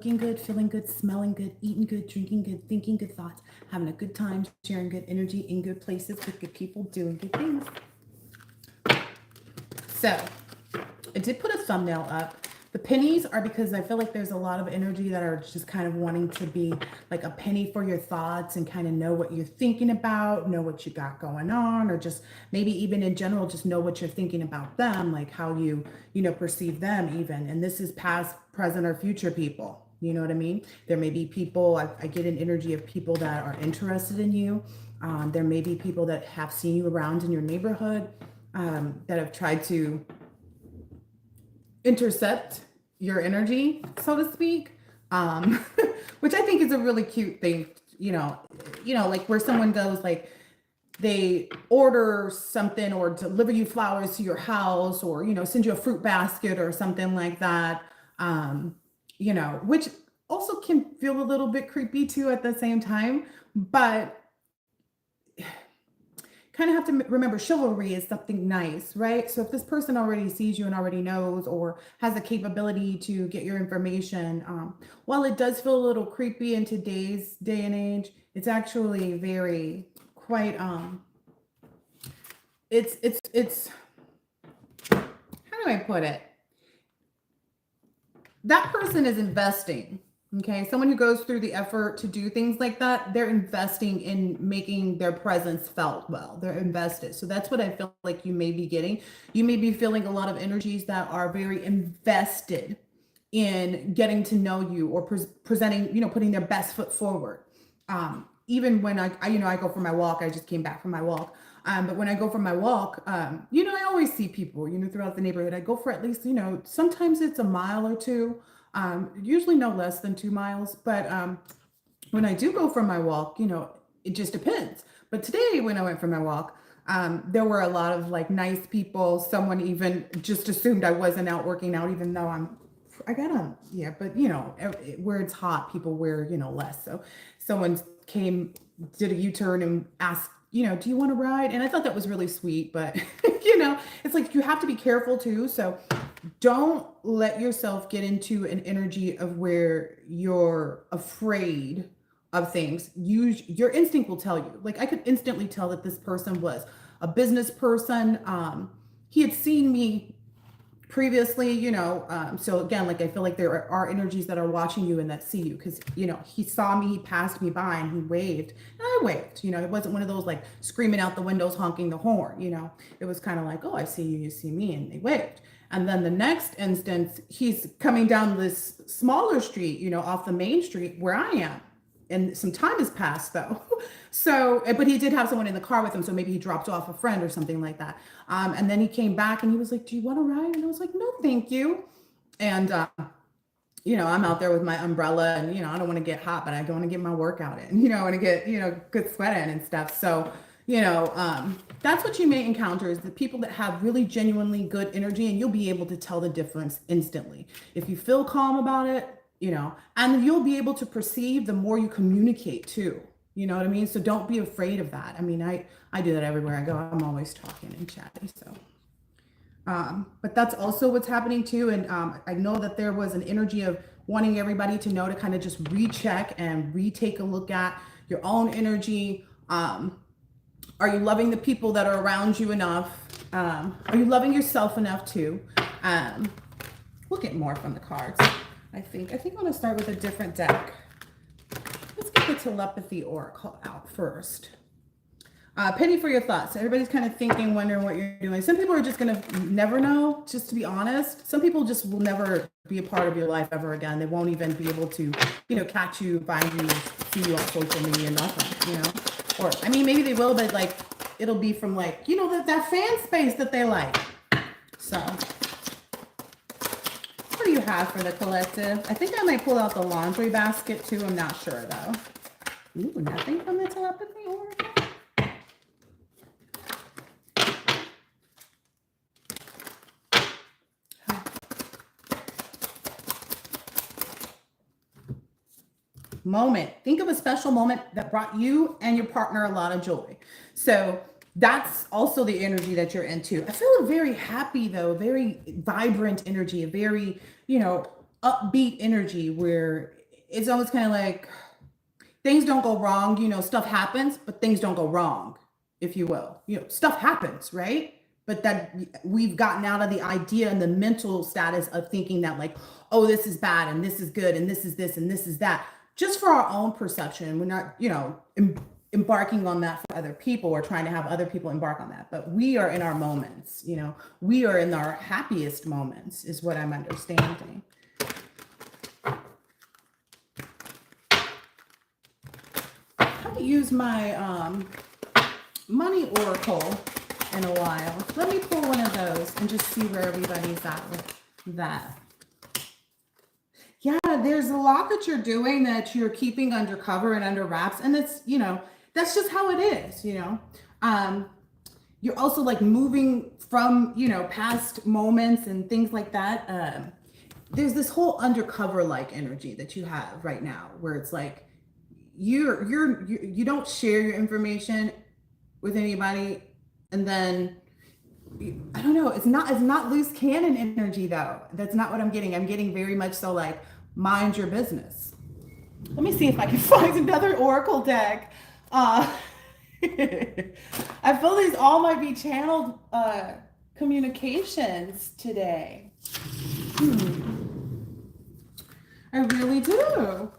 looking good, feeling good, smelling good, eating good, drinking good, thinking good thoughts, having a good time, sharing good energy in good places with good people, doing good things. So, I did put a thumbnail up. The pennies are because I feel like there's a lot of energy that are just kind of wanting to be like a penny for your thoughts and kind of know what you're thinking about, know what you got going on, or just maybe even in general, just know what you're thinking about them, like how you perceive them even. And this is past, present, or future people. You know what I mean? There may be people, I get an energy of people that are interested in you. There may be people that have seen you around in your neighborhood, that have tried to intercept your energy, so to speak, um, which I think is a really cute thing. Like where someone goes, like they order something or deliver you flowers to your house, or send you a fruit basket or something like that. Um, which also can feel a little bit creepy too at the same time, but kind of have to remember chivalry is something nice, right? So if this person already sees you and already knows or has the capability to get your information, while it does feel a little creepy in today's day and age, it's actually very quite it's how do I put it? That person is investing. Okay, someone who goes through the effort to do things like that, they're investing in making their presence felt well. They're invested. So that's what I feel like you may be getting. You may be feeling a lot of energies that are very invested in getting to know you or presenting, putting their best foot forward. Even when I go for my walk, I just came back from my walk. But when I go for my walk, I always see people, throughout the neighborhood. I go for at least, sometimes it's a mile or two, usually no less than 2 miles. But when I do go for my walk, it just depends. But today, when I went for my walk, there were a lot of like nice people. Someone even just assumed I wasn't out working out, even though I got on, yeah, but where it's hot, people wear, less. So someone came, did a U-turn and asked, do you want to ride? And I thought that was really sweet, but it's like you have to be careful too. So don't let yourself get into an energy of where you're afraid of things. Your instinct will tell you. Like I could instantly tell that this person was a business person. He had seen me previously, so again, like I feel like there are energies that are watching you and that see you, because he saw me, he passed me by and he waved and I waved. It wasn't one of those like screaming out the windows, honking the horn. It was kind of like, oh, I see you, you see me, and they waved. And then the next instance, he's coming down this smaller street, off the main street where I am, and some time has passed though. So, but he did have someone in the car with him, so maybe he dropped off a friend or something like that. And then he came back and he was like, "Do you want to ride?" And I was like, "No, thank you." And I'm out there with my umbrella, and I don't want to get hot, but I don't want to get my workout in. I want to get good sweat in and stuff. So that's what you may encounter, is the people that have really genuinely good energy, and you'll be able to tell the difference instantly if you feel calm about it. And you'll be able to perceive the more you communicate too. You know what I mean? So don't be afraid of that. I mean, I do that everywhere I go. I'm always talking and chatting. So, but that's also what's happening too. And I know that there was an energy of wanting everybody to know to kind of just recheck and retake a look at your own energy. Are you loving the people that are around you enough? Are you loving yourself enough too? We'll get more from the cards. I think I'm going to start with a different deck. Let's get the telepathy oracle out first. Penny for your thoughts. Everybody's kind of thinking, wondering what you're doing. Some people are just going to never know, just to be honest. Some people just will never be a part of your life ever again. They won't even be able to, catch you, find you, see you on social media, nothing, Or, I mean, maybe they will, but like, it'll be from like, that fan space that they like. So, what do you have for the collective? I think I might pull out the laundry basket too. I'm not sure though. Ooh, nothing from the telepathy oracle. Moment. Think of a special moment that brought you and your partner a lot of joy. So that's also the energy that you're into. I feel a very happy though, very vibrant energy, a very, upbeat energy where it's almost kind of like things don't go wrong. Stuff happens, but things don't go wrong, if you will. Stuff happens, right? But that we've gotten out of the idea and the mental status of thinking that, like, oh, this is bad and this is good and this is this and this is that, just for our own perception. We're not, embarking on that for other people or trying to have other people embark on that. But we are in our moments, we are in our happiest moments, is what I'm understanding. I haven't used my money oracle in a while. Let me pull one of those and just see where everybody's at with that. Yeah, there's a lot that you're doing that you're keeping under cover and under wraps. And it's, that's just how it is, You're also like moving from, past moments and things like that. There's this whole undercover like energy that you have right now where it's like you don't share your information with anybody, and then I don't know, it's not loose cannon energy though. That's not what I'm getting. I'm getting very much so like mind your business. Let me see if I can find another oracle deck. I feel these all might be channeled communications today. I really do.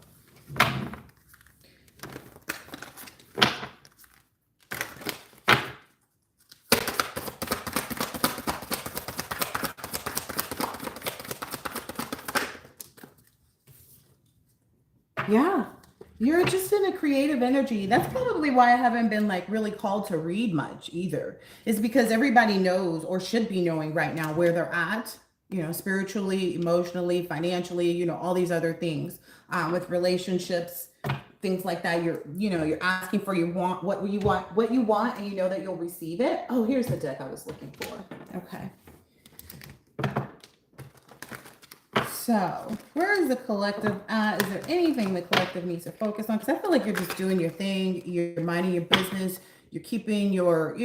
Yeah, you're just in a creative energy. That's probably why I haven't been like really called to read much either. Is because everybody knows or should be knowing right now where they're at, spiritually, emotionally, financially, all these other things, with relationships, things like that. You're asking for what you want, and you know that you'll receive it. Oh, here's the deck I was looking for. Okay. So, where is the collective at? Is there anything the collective needs to focus on? Because I feel like you're just doing your thing, you're minding your business, you're keeping your,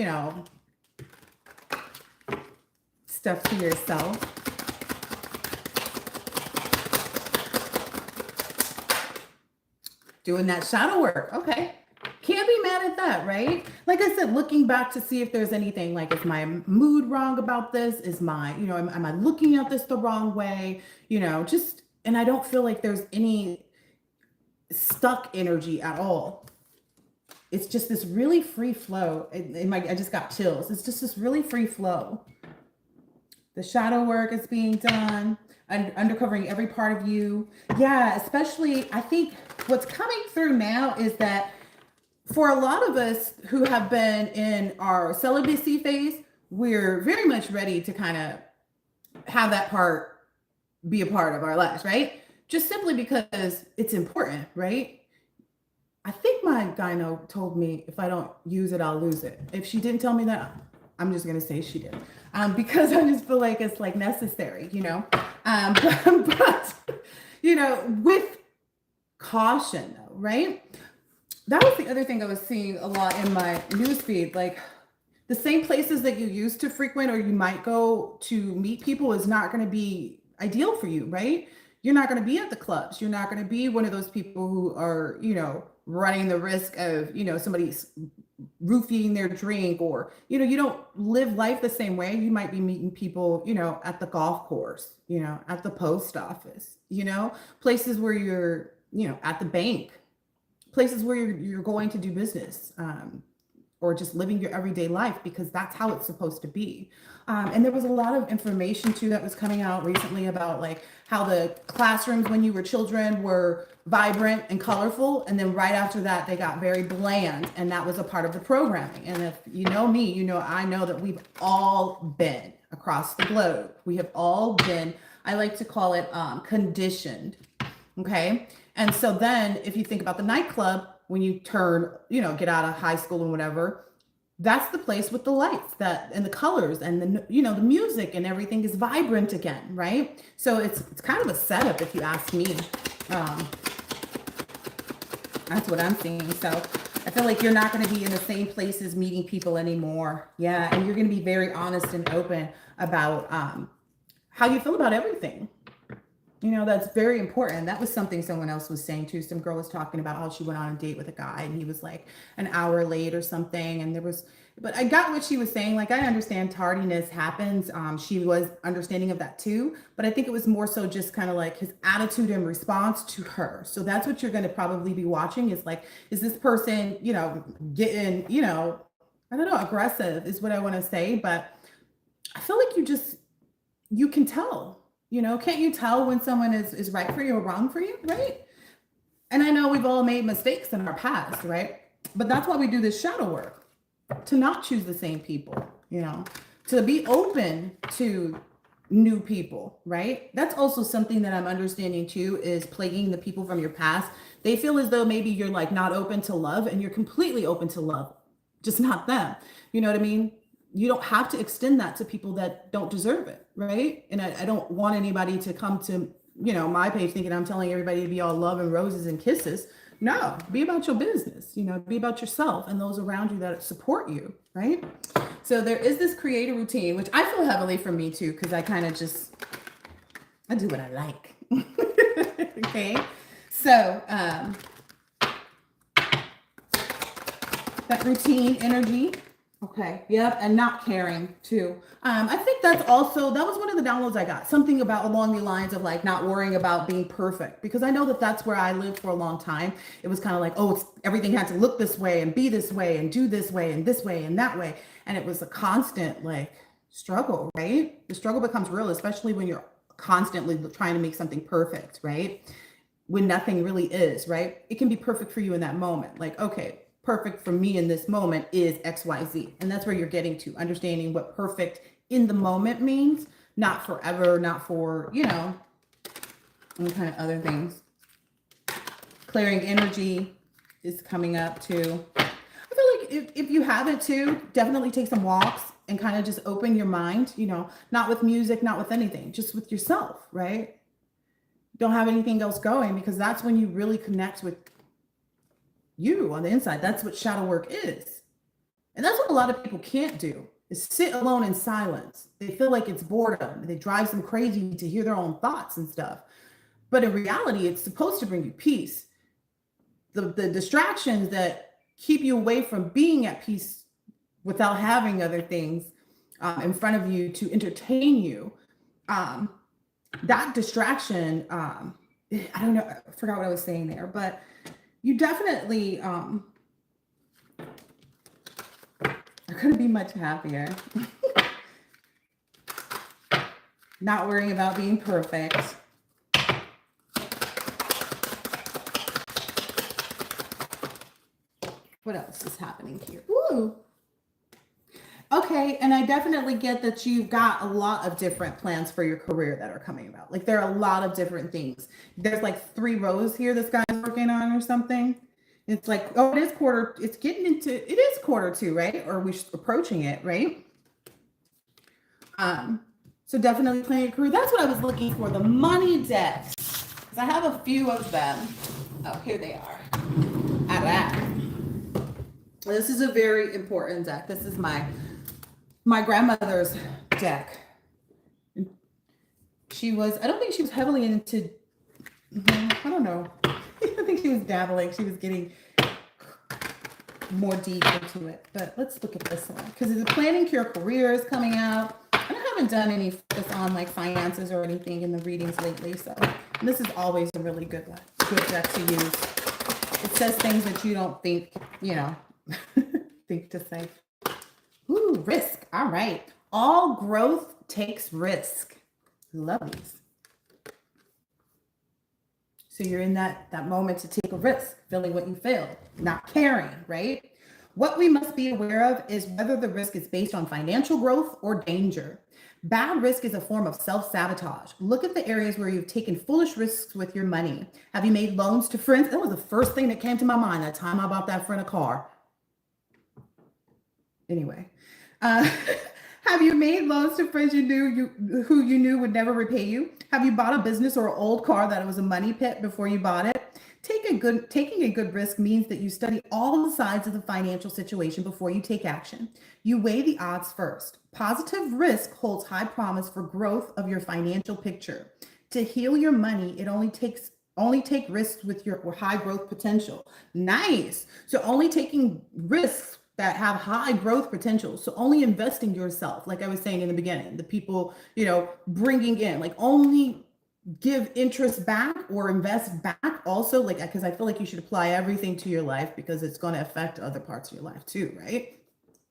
stuff to yourself. Doing that shadow work. Okay. Can't be mad at that, right? Like I said, looking back to see if there's anything like, is my mood wrong about this? Is my, am I looking at this the wrong way? And I don't feel like there's any stuck energy at all. It's just this really free flow. I just got chills. It's just this really free flow. The shadow work is being done and uncovering every part of you. Yeah, especially I think what's coming through now is that for a lot of us who have been in our celibacy phase, we're very much ready to kind of have that part be a part of our lives, right? Just simply because it's important, right? I think my gyno told me if I don't use it, I'll lose it. If she didn't tell me that, I'm just going to say she did. Because I just feel like it's like necessary, but with caution though, right? That was the other thing I was seeing a lot in my newsfeed. Like the same places that you used to frequent or you might go to meet people is not going to be ideal for you, right? You're not going to be at the clubs. You're not going to be one of those people who are, running the risk of, somebody's roofing their drink, or, you don't live life the same way. You might be meeting people, at the golf course, at the post office, places where you're, at the bank, places where you're going to do business, or just living your everyday life, because that's how it's supposed to be. And there was a lot of information too that was coming out recently about like how the classrooms when you were children were vibrant and colorful, and then right after that they got very bland, and that was a part of the programming. And if you know me, I know that we've all been across the globe. We have all been, I like to call it conditioned. Okay. And so then if you think about the nightclub, when you turn, get out of high school and whatever, that's the place with the lights and the colors and the music and everything is vibrant again, right? So it's kind of a setup, if you ask me. That's what I'm seeing. So I feel like you're not going to be in the same places meeting people anymore. Yeah, and you're going to be very honest and open about how you feel about everything. You know, that's very important. That was something someone else was saying too. Some girl was talking about how she went on a date with a guy and he was like an hour late or something. And there was, but I got what she was saying. Like, I understand tardiness happens. She was understanding of that too. But I think it was more so just kind of like his attitude in response to her. So that's what you're going to probably be watching is like, is this person, you know, getting, you know, I don't know, aggressive is what I want to say. But I feel like you can tell, you know, can't you tell when someone is right for you or wrong for you, right? And I know we've all made mistakes in our past, right? But that's why we do this shadow work, to not choose the same people, you know, to be open to new people, right? That's also something that I'm understanding too is plaguing the people from your past. They feel as though maybe you're like not open to love and you're completely open to love, just not them. You know what I mean? You don't have to extend that to people that don't deserve it, right? And I don't want anybody to come to, you know, my page thinking I'm telling everybody to be all love and roses and kisses. No, be about your business, you know, be about yourself and those around you that support you, right? So there is this create a routine, which I feel heavily for me too, because I kind of just, I do what I like. Okay. So that routine energy. Okay. Yep. And not caring too. I think that's also, that was one of the downloads I got. Something about along the lines of like not worrying about being perfect, because I know that that's where I lived for a long time. It was kind of like, oh, everything had to look this way and be this way and do this way and this way and that way. And it was a constant like struggle, right? The struggle becomes real, especially when you're constantly trying to make something perfect, right? When nothing really is, right? It can be perfect for you in that moment. Like, okay, perfect for me in this moment is XYZ. And that's where you're getting to understanding what perfect in the moment means, not forever, not for, you know, any kind of other things. Clearing energy is coming up too. I feel like if you have it too, definitely take some walks and kind of just open your mind, you know, not with music, not with anything, just with yourself, right? Don't have anything else going, because that's when you really connect with you on the inside. That's what shadow work is. And that's what a lot of people can't do, is sit alone in silence. They feel like it's boredom. It drives them crazy to hear their own thoughts and stuff. But in reality, it's supposed to bring you peace. The distractions that keep you away from being at peace without having other things in front of you to entertain you, that distraction, I don't know, I forgot what I was saying there, but you definitely are going to be much happier. Not worrying about being perfect. What else is happening here? Ooh. Okay, and I definitely get that you've got a lot of different plans for your career that are coming about. Like there are a lot of different things. There's like 3 rows here this guy's working on or something. It's like, oh, it is quarter 2, right? Or we're approaching it, right? So definitely planning your career. That's what I was looking for, the money decks. Because I have a few of them. Oh, here they are. All right. This is a very important deck. This is my grandmother's deck. She was, I don't think she was heavily into, I don't know. I think she was dabbling. She was getting more deep into it. But let's look at this one. Because the Planning Your Career is coming out. And I haven't done any focus on like finances or anything in the readings lately. So this is always a really good deck to use. It says things that you don't think, you know, think to say. Ooh, risk. All right. All growth takes risk. Love these. So you're in that moment to take a risk, feeling what you feel, not caring, right? What we must be aware of is whether the risk is based on financial growth or danger. Bad risk is a form of self-sabotage. Look at the areas where you've taken foolish risks with your money. Have you made loans to friends? That was the first thing that came to my mind that time I bought that friend a car. Anyway, have you made loans to friends who you knew would never repay you? Have you bought a business or an old car that was a money pit before you bought it? Taking a good risk means that you study all the sides of the financial situation before you take action. You weigh the odds first. Positive risk holds high promise for growth of your financial picture. To heal your money, it only take risks with your high growth potential. Nice. So only taking risks that have high growth potential. So only investing yourself, like I was saying in the beginning, the people, bringing in, like only give interest back or invest back also, like, because I feel like you should apply everything to your life because it's going to affect other parts of your life too, right?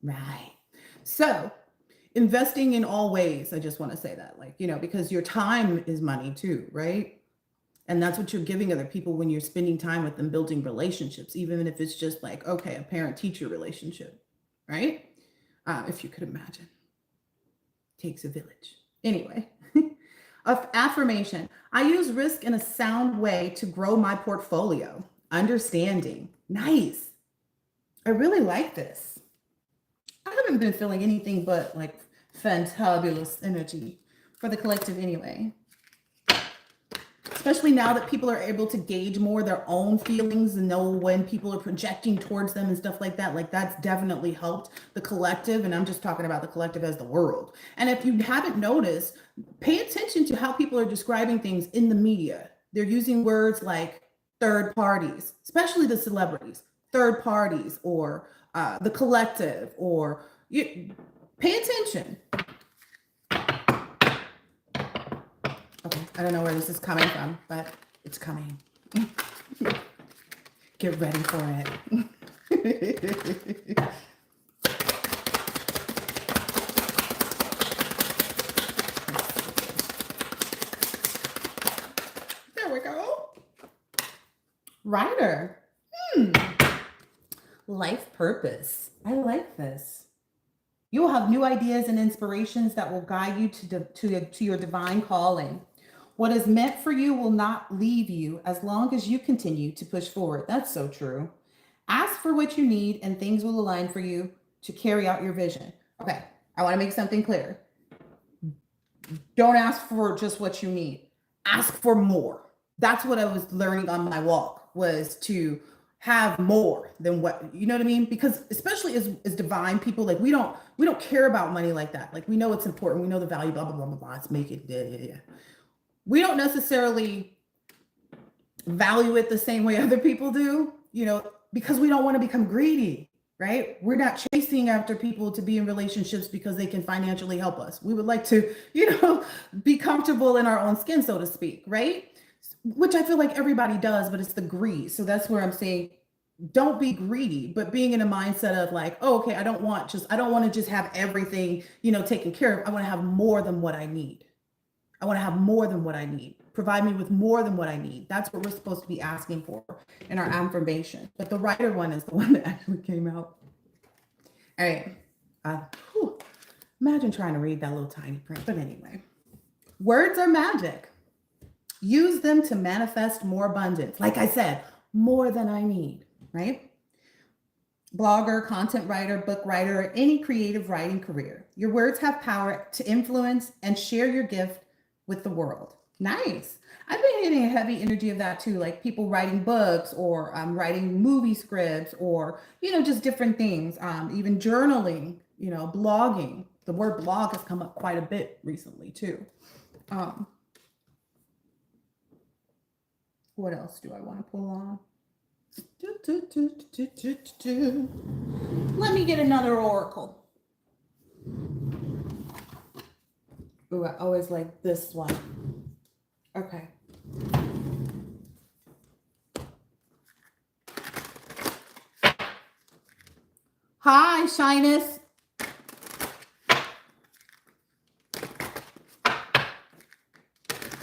Right. So investing in all ways, I just want to say that, like, because your time is money too, right? And that's what you're giving other people when you're spending time with them, building relationships, even if it's just like, okay, a parent teacher relationship, right? If you could imagine. Takes a village. Anyway, affirmation. I use risk in a sound way to grow my portfolio. Understanding. Nice. I really like this. I haven't been feeling anything but like fantabulous energy for the collective anyway. Especially now that people are able to gauge more their own feelings and know when people are projecting towards them and stuff like that. Like that's definitely helped the collective. And I'm just talking about the collective as the world. And if you haven't noticed, pay attention to how people are describing things in the media. They're using words like third parties, especially the celebrities, third parties, or the collective, or pay attention. Okay, I don't know where this is coming from, but it's coming. Get ready for it. There we go. Writer. Life purpose. I like this. You will have new ideas and inspirations that will guide you to your divine calling. What is meant for you will not leave you as long as you continue to push forward. That's so true. Ask for what you need and things will align for you to carry out your vision. Okay, I want to make something clear. Don't ask for just what you need. Ask for more. That's what I was learning on my walk, was to have more than what, you know what I mean? Because especially as divine people, like we don't care about money like that. Like we know it's important. We know the value, blah, blah, blah, blah, blah. Let's make it. Yeah. We don't necessarily value it the same way other people do, because we don't want to become greedy, right? We're not chasing after people to be in relationships because they can financially help us. We would like to, be comfortable in our own skin, so to speak, right? Which I feel like everybody does, but it's the greed. So that's where I'm saying, don't be greedy, but being in a mindset of like, oh, okay, I don't want to just have everything, taken care of. I want to have more than what I need. I want to have more than what I need. Provide me with more than what I need. That's what we're supposed to be asking for in our affirmation. But the writer one is the one that actually came out. All right. Imagine trying to read that little tiny print. But anyway, words are magic. Use them to manifest more abundance. Like I said, more than I need, right? Blogger, content writer, book writer, or any creative writing career. Your words have power to influence and share your gift with the world. Nice. I've been getting a heavy energy of that too, like people writing books or writing movie scripts or, just different things, even journaling, blogging. The word blog has come up quite a bit recently too. What else do I want to pull on? Let me get another oracle. Ooh, I always like this one. Okay. Hi, Shyness.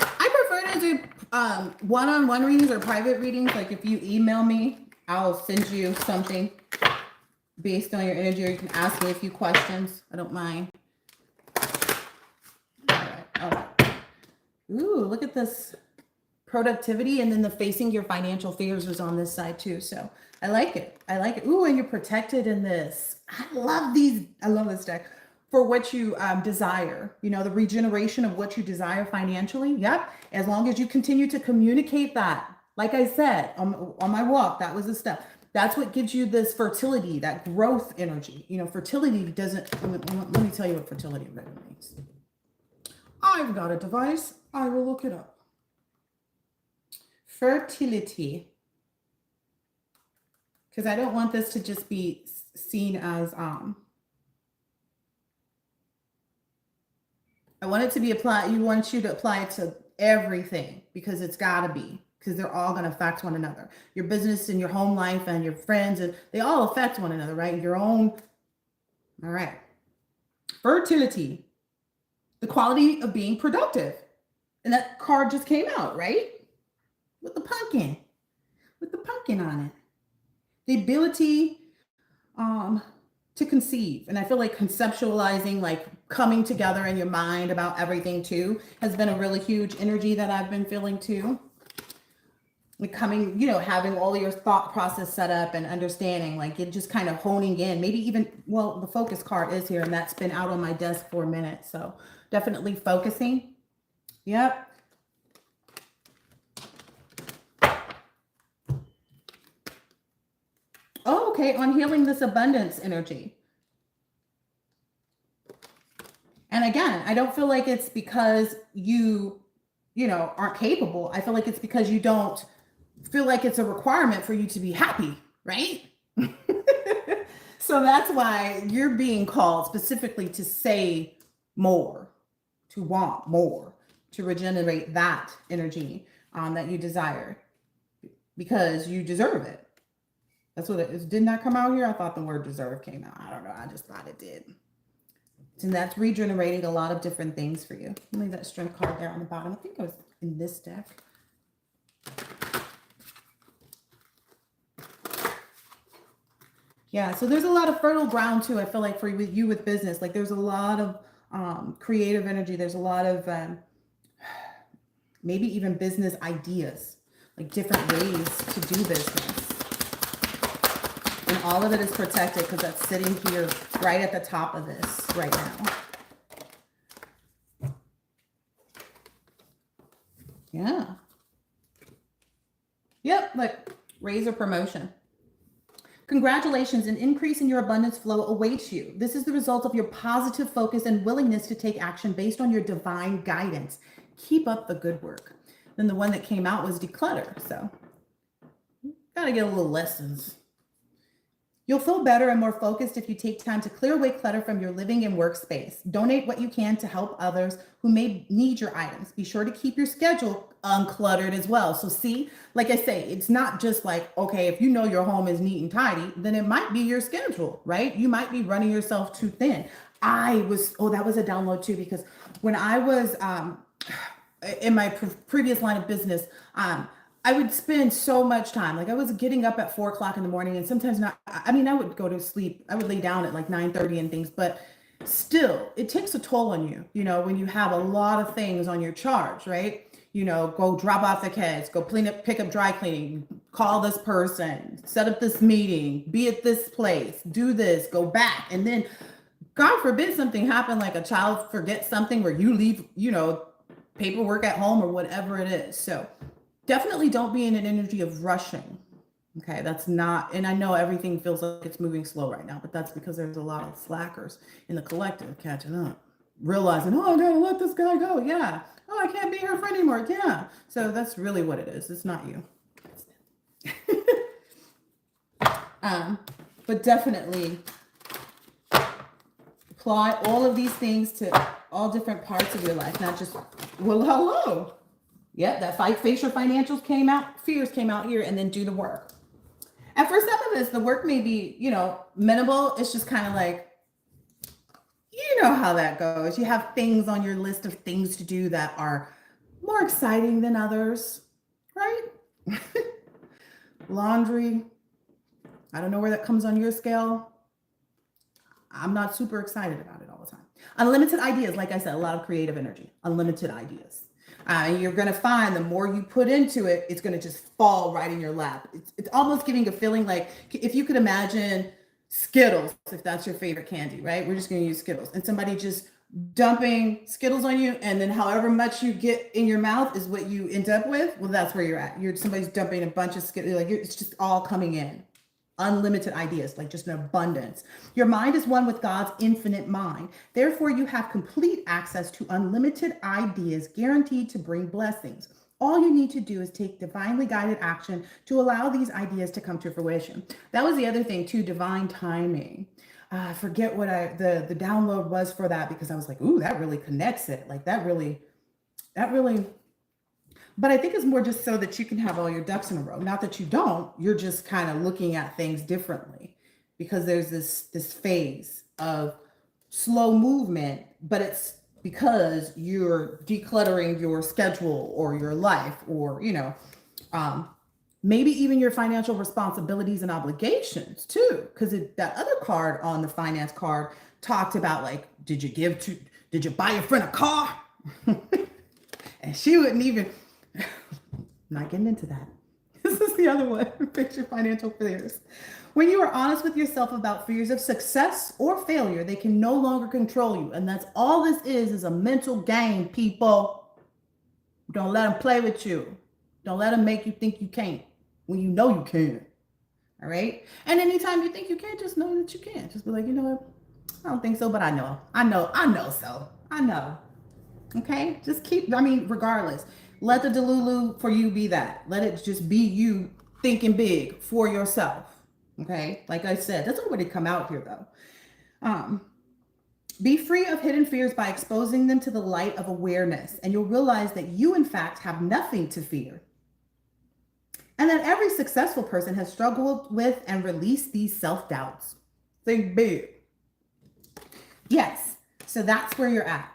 I prefer to do one-on-one readings or private readings. Like if you email me, I'll send you something based on your energy, or you can ask me a few questions. I don't mind. All right. Ooh, look at this productivity, and then the facing your financial fears was on this side too. So I like it. Ooh, and you're protected in this. I love these. I love this deck for what you desire. The regeneration of what you desire financially. Yep. As long as you continue to communicate that. Like I said on my walk, that was the step. That's what gives you this fertility, that growth energy. Fertility doesn't. Let me tell you what fertility really means. I've got a device. I will look it up. fertility, because I don't want this to just be seen as I want it to be applied. You want you to apply it to everything because it's got to be, because they're all going to affect one another. Your business and your home life and your friends, and they all affect one another, right? Your own. All right. Fertility, the quality of being productive. And that card just came out, right? With the pumpkin on it. The ability to conceive. And I feel like conceptualizing, like coming together in your mind about everything too, has been a really huge energy that I've been feeling too. Like coming, having all of your thought process set up and understanding, like it just kind of honing in, maybe even, well, the focus card is here and that's been out on my desk for a minute. So definitely focusing. Yep. Oh, okay. On healing this abundance energy. And again, I don't feel like it's because you aren't capable. I feel like it's because you don't feel like it's a requirement for you to be happy, right? So that's why you're being called specifically to say more, to want more, to regenerate that energy that you desire, because you deserve it. That's what it is. Didn't that come out here? I thought the word deserve came out. I don't know. I just thought it did. And that's regenerating a lot of different things for you. Leave that strength card there on the bottom. I think it was in this deck. Yeah, so there's a lot of fertile ground too, I feel like, for you with business. Like there's a lot of creative energy. There's a lot of maybe even business ideas, like different ways to do business. And all of it is protected because that's sitting here right at the top of this right now. Yeah. Yep, like raise or promotion. Congratulations, an increase in your abundance flow awaits you. This is the result of your positive focus and willingness to take action based on your divine guidance. Keep up the good work. Then the one that came out was declutter. So gotta get a little lessons. You'll feel better and more focused if you take time to clear away clutter from your living and workspace. Donate what you can to help others who may need your items. Be sure to keep your schedule uncluttered as well. So see, like I say, it's not just like, okay, if you know your home is neat and tidy, then it might be your schedule, right? You might be running yourself too thin. That was a download too, because when I was in my previous line of business, I would spend so much time. Like I was getting up at 4:00 in the morning, and sometimes not. I mean, I would go to sleep. I would lay down at like 9:30 and things, but still, it takes a toll on you, when you have a lot of things on your charge, right? Go drop off the kids, go pick up dry cleaning, call this person, set up this meeting, be at this place, do this, go back. And then God forbid something happen, like a child forgets something where you leave, paperwork at home or whatever it is. So definitely don't be in an energy of rushing. Okay, that's not, and I know everything feels like it's moving slow right now, but that's because there's a lot of slackers in the collective catching up, realizing, oh, I gotta let this guy go. Yeah. Oh, I can't be her friend anymore. Yeah. So that's really what it is. It's not you. But definitely apply all of these things to all different parts of your life, not just, well, hello. Yeah, that face your financials came out, fears came out here, and then do the work. And for some of us, the work may be, minimal. It's just kind of like, how that goes. You have things on your list of things to do that are more exciting than others, right? Laundry. I don't know where that comes on your scale. I'm not super excited about it all the time. Unlimited ideas. Like I said, a lot of creative energy, unlimited ideas. You're going to find the more you put into it, it's going to just fall right in your lap. It's almost giving a feeling like, if you could imagine Skittles, if that's your favorite candy, right? We're just going to use Skittles, and somebody just dumping Skittles on you, and then however much you get in your mouth is what you end up with. Well, that's where you're at. Somebody's dumping a bunch of Skittles, it's just all coming in. Unlimited ideas, like just an abundance. Your mind is one with God's infinite mind. Therefore, you have complete access to unlimited ideas guaranteed to bring blessings. All you need to do is take divinely guided action to allow these ideas to come to fruition. That was the other thing too, divine timing. I forget what the download was for that, because I was like, ooh, that really connects it. Like that really, but I think it's more just so that you can have all your ducks in a row. Not that you don't, you're just kind of looking at things differently, because there's this phase of slow movement, but it's because you're decluttering your schedule or your life, or um, maybe even your financial responsibilities and obligations too, because that other card on the finance card talked about, like, did you buy your friend a car? And she wouldn't even, not getting into that. This is the other one. Fix your financial fears. When you are honest with yourself about fears of success or failure, they can no longer control you. And that's all this is a mental game, people. Don't let them play with you. Don't let them make you think you can't when you know you can. All right? And anytime you think you can't, just know that you can. Just be like, you know what? I don't think so, but I know. I know so. I know. Okay? Just regardless. Let the Delulu for you be that. Let it just be you thinking big for yourself. Okay? Like I said, that's already come out here though. Be free of hidden fears by exposing them to the light of awareness, and you'll realize that you, in fact, have nothing to fear. And that every successful person has struggled with and released these self-doubts. Think big. Yes. So that's where you're at.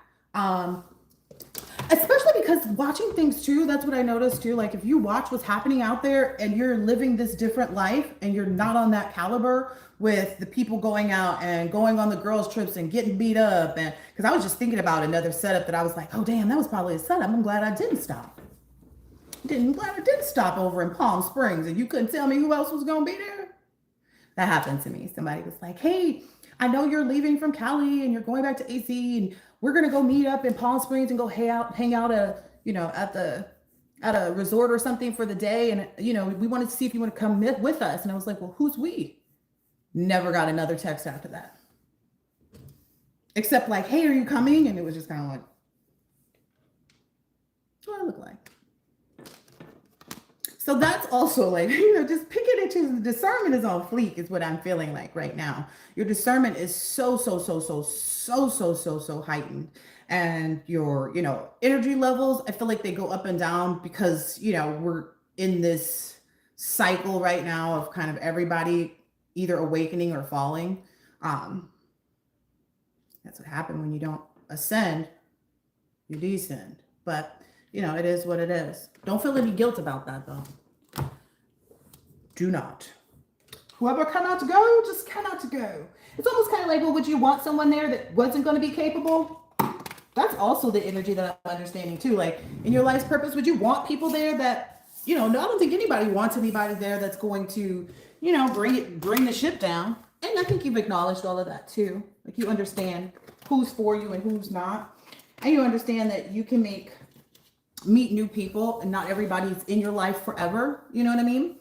Especially because watching things too, that's what I noticed too. Like, if you watch what's happening out there and you're living this different life and you're not on that caliber with the people going out and going on the girls' trips and getting beat up. And because I was just thinking about another setup that I was like, oh, damn, that was probably a setup. I'm glad I didn't stop. I'm glad I didn't stop over in Palm Springs and you couldn't tell me who else was going to be there. That happened to me. Somebody was like, hey, I know you're leaving from Cali and you're going back to AC, and we're gonna go meet up in Palm Springs and go hang out at a resort or something for the day. And we wanted to see if you want to come with us. And I was like, well, who's we? Never got another text after that. Except like, hey, are you coming? And it was just kind of like, what do I look like? So that's also like, just picking and choosing. Discernment is on fleek is what I'm feeling like right now. Your discernment is so heightened. And your, energy levels, I feel like they go up and down because, we're in this cycle right now of kind of everybody either awakening or falling. That's what happened when you don't ascend, you descend. But it is what it is. Don't feel any guilt about that, though. Do not. Whoever cannot go, just cannot go. It's almost kind of like, well, would you want someone there that wasn't going to be capable? That's also the energy that I'm understanding, too. Like, in your life's purpose, would you want people there that, I don't think anybody wants anybody there that's going to, bring the ship down. And I think you've acknowledged all of that, too. Like, you understand who's for you and who's not. And you understand that you can meet new people, and not everybody's in your life forever. You know what I mean?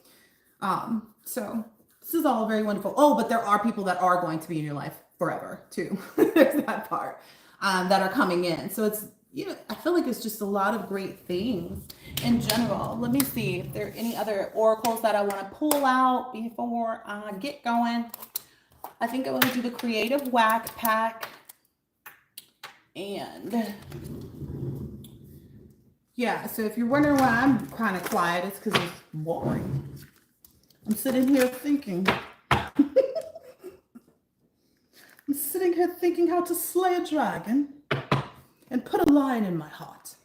So this is all very wonderful. Oh, but there are people that are going to be in your life forever too. There's that part, that are coming in. So it's, I feel like it's just a lot of great things in general. Let me see if there are any other oracles that I want to pull out before I get going. I think I want to do the Creative Whack Pack. And yeah, so if you're wondering why I'm kind of quiet, it's because it's boring. I'm sitting here thinking. I'm sitting here thinking how to slay a dragon and put a lion in my heart.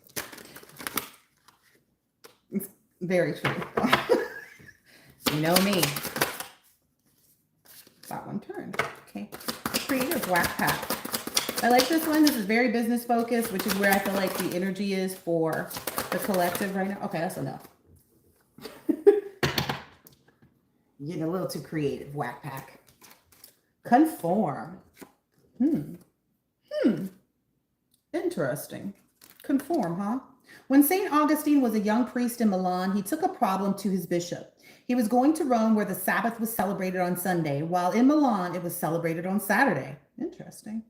It's very true. You know me. That one turned. Okay. Creative Whack Pack. I like this one. This is very business focused, which is where I feel like the energy is for the collective right now. Okay, that's enough. Getting a little too creative. Whack Pack. Conform. Interesting. Conform, huh? When St. Augustine was a young priest in Milan, he took a problem to his bishop. He was going to Rome, where the Sabbath was celebrated on Sunday, while in Milan it was celebrated on Saturday. Interesting.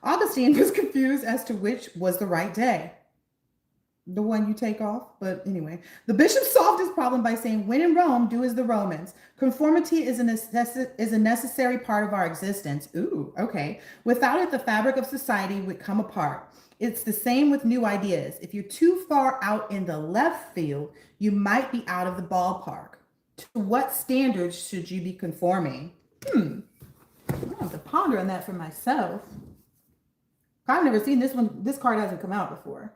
Augustine was confused as to which was the right day. the one you take off. But anyway, the bishop solved his problem by saying, when in Rome, do as the Romans. Conformity is a necessary part of our existence. Ooh, okay. Without it, the fabric of society would come apart. It's the same with new ideas. If you're too far out in the left field, you might be out of the ballpark. To what standards should you be conforming? I have to ponder on that for myself. I've never seen this one. This card hasn't come out before.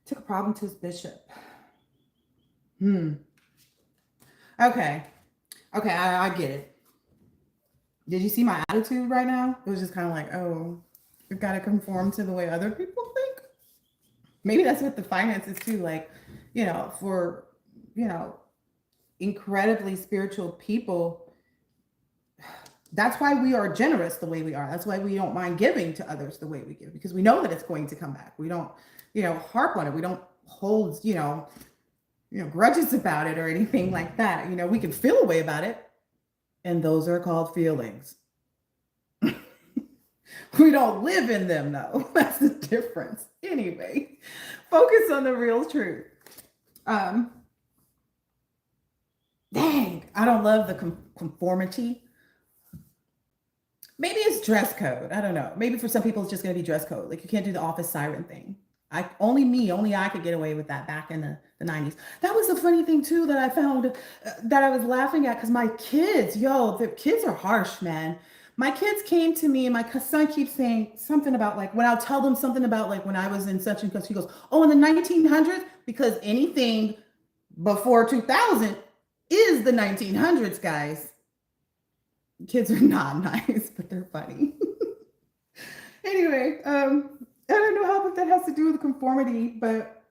Took a problem to his bishop. Okay. Okay, I get it. Did you see my attitude right now? It was just kind of like, oh, you've got to conform to the way other people think. Maybe that's what the finances too. Like, for, incredibly spiritual people, that's why we are generous the way we are. That's why we don't mind giving to others the way we give, because we know that it's going to come back. We don't, harp on it. We don't hold, grudges about it or anything like that. We can feel a way about it. And those are called feelings. We don't live in them, though. That's the difference. Anyway, focus on the real truth. Dang, I don't love the conformity. Maybe it's dress code. I don't know. Maybe for some people, it's just going to be dress code. Like, you can't do the office siren thing. Only I could get away with that back in the 90s. That was the funny thing too that I found that I was laughing at, because my kids, the kids are harsh, man. My kids came to me and my son keeps saying something about, like, when I'll tell them something about, like, when I was in such and such, he goes, oh, in the 1900s, because anything before 2000 is the 1900s, guys. Kids are not nice, but they're funny. Anyway, I don't know what that has to do with conformity, but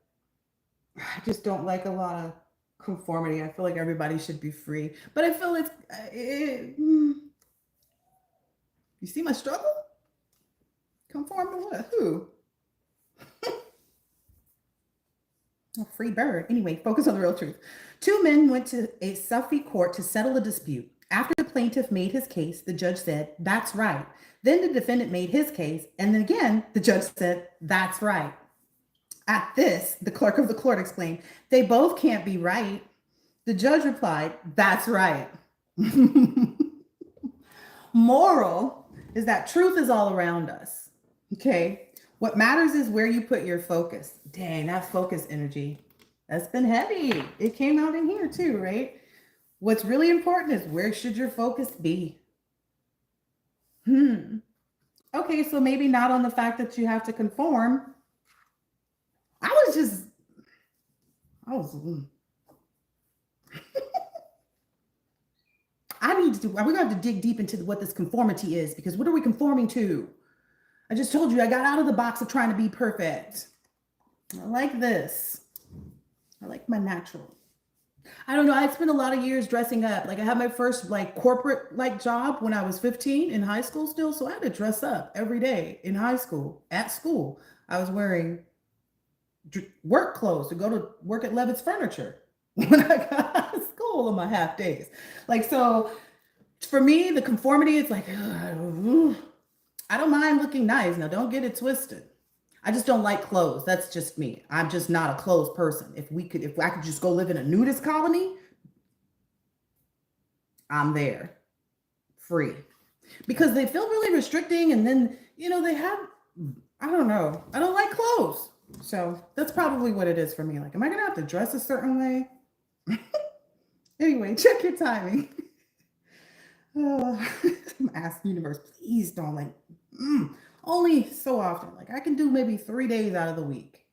I just don't like a lot of conformity. I feel like everybody should be free, but I feel you see my struggle? Conform to what? Who? A free bird. Anyway, focus on the real truth. Two men went to a Sufi court to settle a dispute. After the plaintiff made his case, the judge said, that's right. Then the defendant made his case, and then again, the judge said, that's right. At this, the clerk of the court exclaimed, they both can't be right. The judge replied, that's right. Moral is that truth is all around us, okay? What matters is where you put your focus. Dang, that focus energy, that's been heavy. It came out in here too, right? What's really important is, where should your focus be? Okay, so maybe not on the fact that you have to conform. I we're gonna have to dig deep into what this conformity is, because what are we conforming to? I just told you I got out of the box of trying to be perfect. I like this. I like my natural. I don't know. I spent a lot of years dressing up. Like, I had my first corporate job when I was 15 in high school still. So I had to dress up every day in high school. At school, I was wearing work clothes to go to work at Levitt's Furniture when I got out of school on my half days. So for me, the conformity, it's like, I don't mind looking nice. Now, don't get it twisted. I just don't like clothes. That's just me. I'm just not a clothes person. If I could just go live in a nudist colony, I'm there, free, because they feel really restricting. And then, they have, I don't know. I don't like clothes. So that's probably what it is for me. Like, am I going to have to dress a certain way? Anyway, check your timing. I'm asking universe, please don't only so often. Like, I can do maybe 3 days out of the week.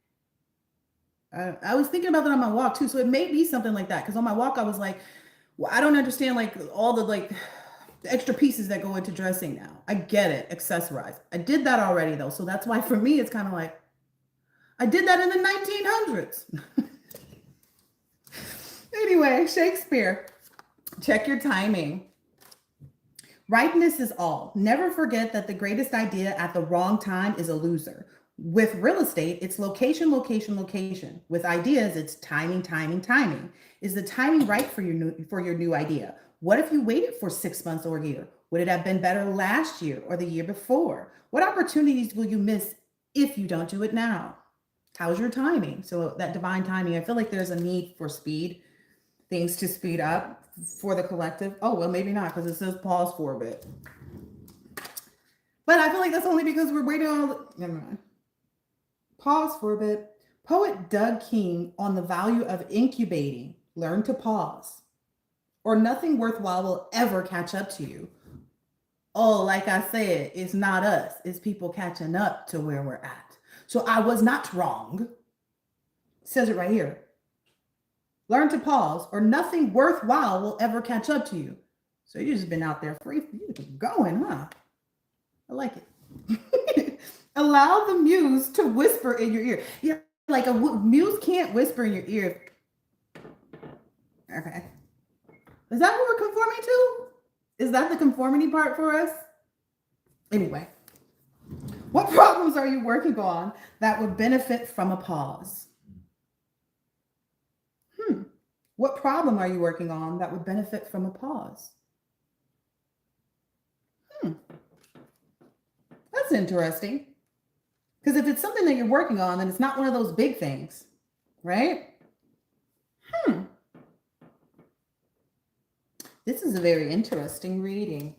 I was thinking about that on my walk too. So it may be something like that. Because on my walk, I was like, well, I don't understand all the extra pieces that go into dressing now. I get it. Accessorize. I did that already though. So that's why for me, it's kind of like, I did that in the 1900s. Anyway, Shakespeare, check your timing. Ripeness is all. Never forget that the greatest idea at the wrong time is a loser. With real estate, it's location, location, location. With ideas, it's timing, timing, timing. Is the timing right for your new idea? What if you waited for 6 months or a year? Would it have been better last year or the year before? What opportunities will you miss if you don't do it now? How's your timing? So that divine timing, I feel like there's a need for speed, things to speed up for the collective. Oh, well, maybe not because it says pause for a bit. But I feel like that's only because we're waiting on, never mind. Pause for a bit. Poet Doug King on the value of incubating. Learn to pause, or nothing worthwhile will ever catch up to you. Oh, like I said, it's not us, it's people catching up to where we're at. So I was not wrong. It says it right here. Learn to pause, or nothing worthwhile will ever catch up to you. So you just been out there free, you just going, huh? I like it. Allow the muse to whisper in your ear. Yeah, like a muse can't whisper in your ear. Okay. Is that what we're conforming to? Is that the conformity part for us? Anyway, what problems are you working on that would benefit from a pause? What problem are you working on that would benefit from a pause? That's interesting. Because if it's something that you're working on, then it's not one of those big things, right? This is a very interesting reading.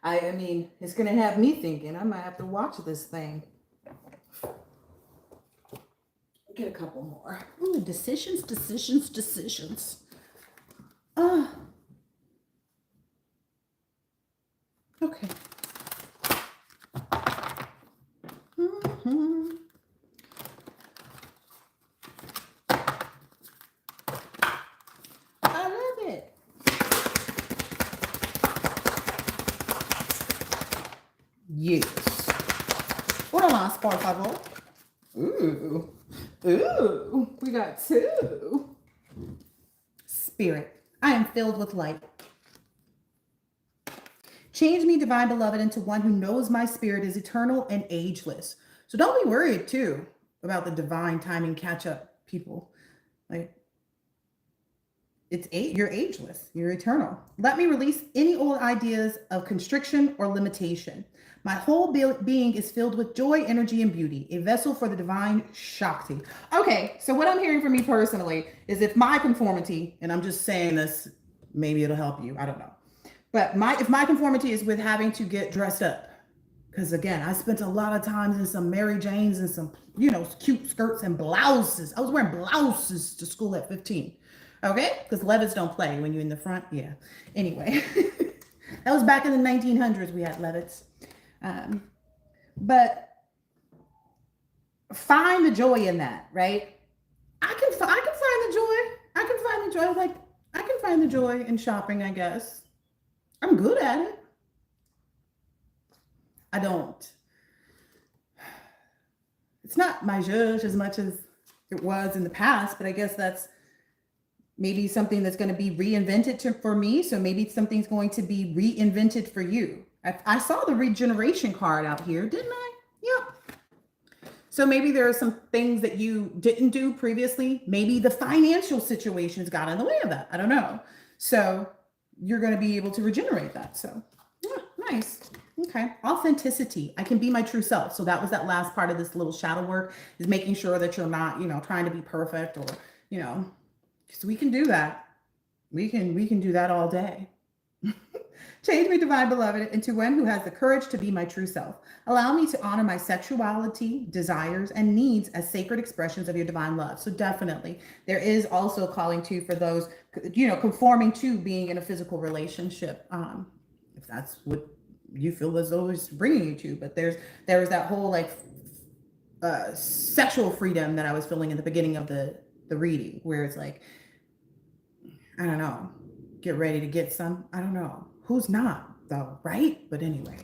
I mean, it's going to have me thinking. I might have to watch this thing. Get a couple more. Ooh, decisions. Okay. I love it. Yes. What más, por favor? Ooh. We got two. Spirit, I am filled with light. Change me, divine beloved, into one who knows my spirit is eternal and ageless. So don't be worried too about the divine timing catch up, people. Like, you're ageless, you're eternal. Let me release any old ideas of constriction or limitation. My whole being is filled with joy, energy, and beauty, a vessel for the divine Shakti. Okay, so what I'm hearing from me personally is if my conformity, and I'm just saying this, maybe it'll help you, I don't know. But if my conformity is with having to get dressed up, because again, I spent a lot of times in some Mary Janes and some, cute skirts and blouses. I was wearing blouses to school at 15. Okay? Because Levi's don't play when you're in the front. Yeah. Anyway, that was back in the 1900s. We had Levi's. But find the joy in that, right? I can find the joy. I can find the joy. Like, I can find the joy in shopping, I guess. I'm good at it. I don't. It's not my judge as much as it was in the past, but I guess that's maybe something that's going to be reinvented for me. So maybe something's going to be reinvented for you. I saw the regeneration card out here, didn't I? Yep. So maybe there are some things that you didn't do previously. Maybe the financial situations got in the way of that. I don't know. So you're going to be able to regenerate that. So yeah, nice. Okay. Authenticity. I can be my true self. So that was that last part of this little shadow work, is making sure that you're not, trying to be perfect, or, because we can do that. We can do that all day. Change me, divine beloved, into one who has the courage to be my true self. Allow me to honor my sexuality, desires, and needs as sacred expressions of your divine love. So definitely, there is also a calling to for those, conforming to being in a physical relationship, if that's what you feel as though it's bringing you to. But there's that whole sexual freedom that I was feeling in the beginning of the reading, where it's like, I don't know, get ready to get some. I don't know. Who's not, though, right? But anyway,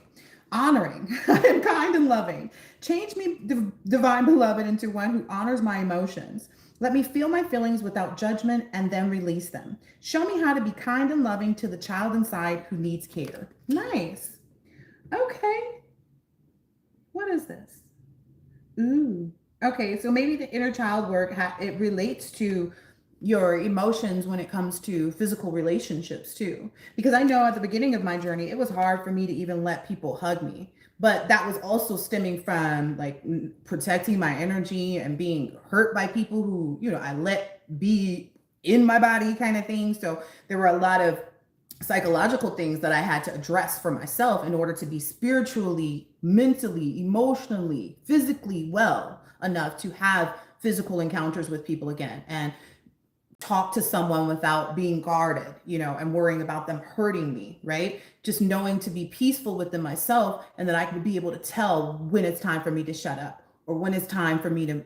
honoring. I am kind and loving. Change me, divine beloved, into one who honors my emotions. Let me feel my feelings without judgment and then release them. Show me how to be kind and loving to the child inside who needs care. Nice. Okay. What is this? Ooh. Okay, so maybe the inner child work, it relates to your emotions when it comes to physical relationships too. Because I know at the beginning of my journey, it was hard for me to even let people hug me. But that was also stemming from like protecting my energy and being hurt by people who, I let be in my body kind of thing. So there were a lot of psychological things that I had to address for myself in order to be spiritually, mentally, emotionally, physically well enough to have physical encounters with people again and talk to someone without being guarded, and worrying about them hurting me, right? Just knowing to be peaceful within myself and that I could be able to tell when it's time for me to shut up or when it's time for me to,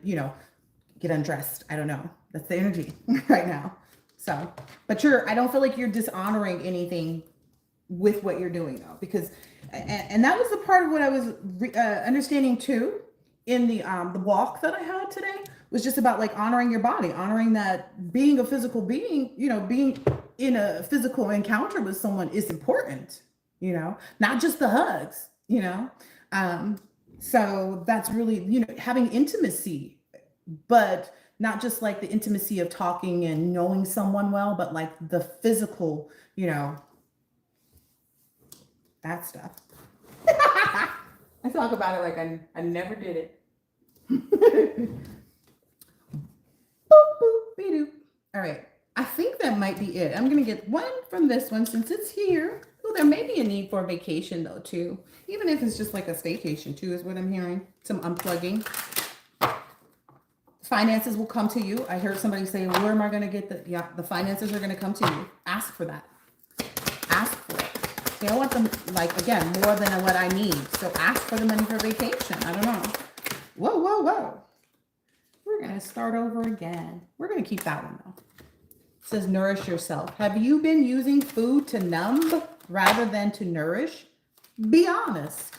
get undressed. I don't know. That's the energy right now. So, but I don't feel like you're dishonoring anything with what you're doing though, because, and that was the part of what I was understanding too in the walk that I had today was just about like honoring your body, honoring that being a physical being, being in a physical encounter with someone is important, not just the hugs, so that's really, having intimacy, but not just like the intimacy of talking and knowing someone well, but like the physical, that stuff. I talk about it like I never did it. Boop, boop, be-doo. All right. I think that might be it. I'm going to get one from this one since it's here. Well, there may be a need for a vacation though, too. Even if it's just like a staycation too, is what I'm hearing. Some unplugging. Finances will come to you. I heard somebody say, where am I going to get the finances are going to come to you. Ask for that. Ask for it. You don't want them, like, again, more than what I need. So ask for the money for vacation. I don't know. Whoa, whoa, whoa. We're going to start over again. We're going to keep that one, though. It says, nourish yourself. Have you been using food to numb rather than to nourish? Be honest.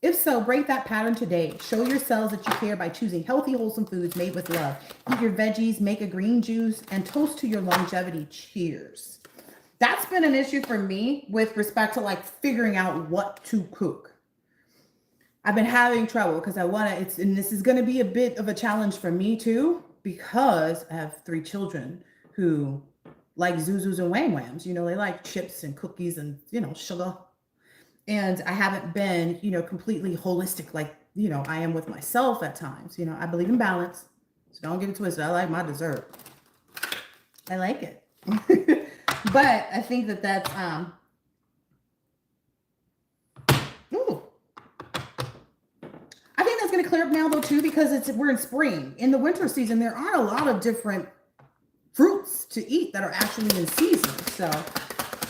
If so, break that pattern today. Show yourselves that you care by choosing healthy, wholesome foods made with love. Eat your veggies, make a green juice, and toast to your longevity. Cheers. That's been an issue for me with respect to like figuring out what to cook. I've been having trouble because and this is going to be a bit of a challenge for me too, because I have 3 children who like Zuzus and Wham Whams. They like chips and cookies and, sugar. And I haven't been, completely holistic like, I am with myself at times. I believe in balance. So don't get it twisted. I like my dessert. I like it. But I think that's, ooh. I think that's going to clear up now though too, because we're in spring. In the winter season, there aren't a lot of different fruits to eat that are actually in season. So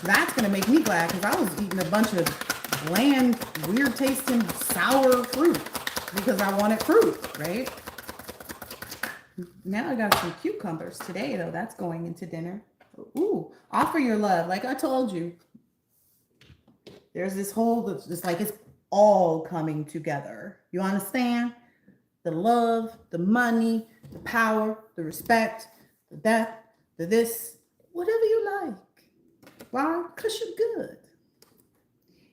that's going to make me glad because I was eating a bunch of bland, weird tasting, sour fruit because I wanted fruit, right? Now I got some cucumbers today, though. That's going into dinner. Ooh, offer your love. Like I told you, there's this whole, it's like it's all coming together. You understand? The love, the money, the power, the respect, the that, the this, whatever you like. Why? Because you're good.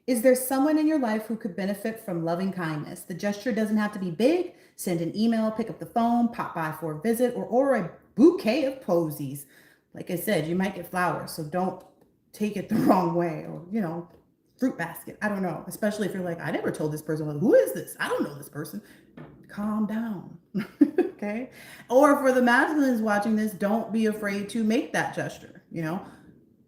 Is there someone in your life who could benefit from loving kindness? The gesture doesn't have to be big. Send an email, pick up the phone, pop by for a visit, or order a bouquet of posies. Like I said, you might get flowers, so don't take it the wrong way. Or, fruit basket. I don't know. Especially if you're like, I never told this person, well, who is this? I don't know this person. Calm down. Okay? Or for the masculines watching this, don't be afraid to make that gesture,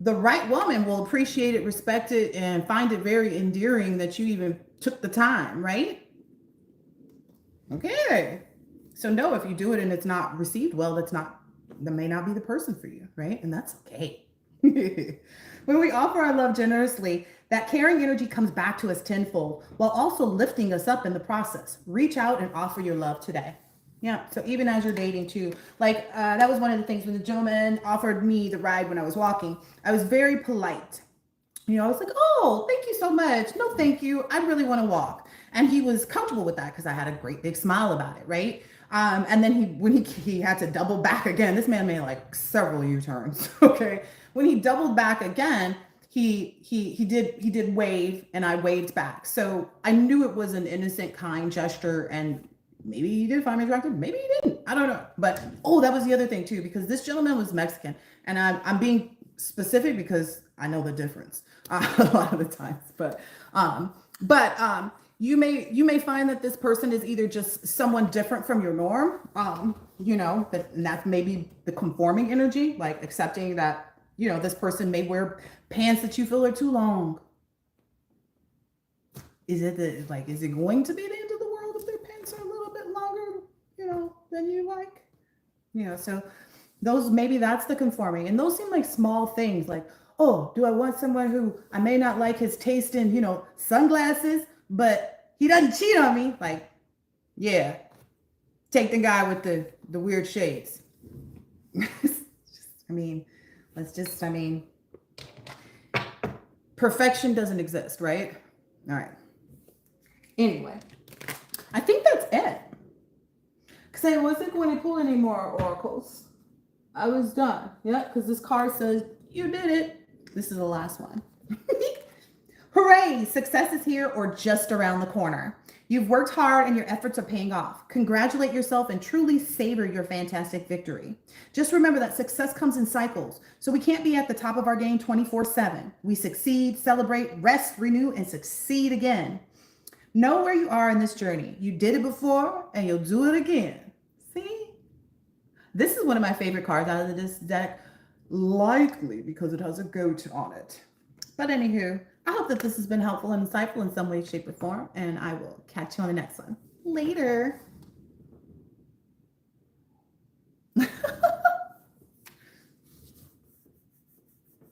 The right woman will appreciate it, respect it, and find it very endearing that you even took the time, right? Okay. So no, if you do it and it's not received well, that may not be the person for you, right? And that's okay. When we offer our love generously, that caring energy comes back to us tenfold while also lifting us up in the process. Reach out and offer your love today. Yeah. So even as you're dating too, like that was one of the things when the gentleman offered me the ride when I was walking, I was very polite. I was like, oh, thank you so much. No, thank you. I really want to walk. And he was comfortable with that because I had a great big smile about it. Right. And then when he had to double back again, this man made like several U-turns. Okay. When he doubled back again, he did wave and I waved back. So I knew it was an innocent, kind gesture, and maybe he did find me attractive. Maybe he didn't. I don't know. But oh, that was the other thing too, because this gentleman was Mexican, and I'm being specific because I know the difference a lot of the times. But you may find that this person is either just someone different from your norm, and that's maybe the conforming energy, like accepting that, this person may wear pants that you feel are too long. Is it going to be the end of the world if their pants are a little bit longer, than you like? So maybe that's the conforming. And those seem like small things, like, oh, do I want someone who I may not like his taste in, sunglasses, but he doesn't cheat on me? Like, yeah, take the guy with the weird shades. Perfection doesn't exist, right? All right. Anyway, I think that's it. Because I wasn't going to pull any more oracles. I was done. Yeah, because this card says, you did it. This is the last one. Hooray! Success is here or just around the corner. You've worked hard and your efforts are paying off. Congratulate yourself and truly savor your fantastic victory. Just remember that success comes in cycles, so we can't be at the top of our game 24/7. We succeed, celebrate, rest, renew, and succeed again. Know where you are in this journey. You did it before and you'll do it again. See? This is one of my favorite cards out of this deck, likely because it has a goat on it. But anywho, I hope that this has been helpful and insightful in some way, shape, or form, and I will catch you on the next one. Later.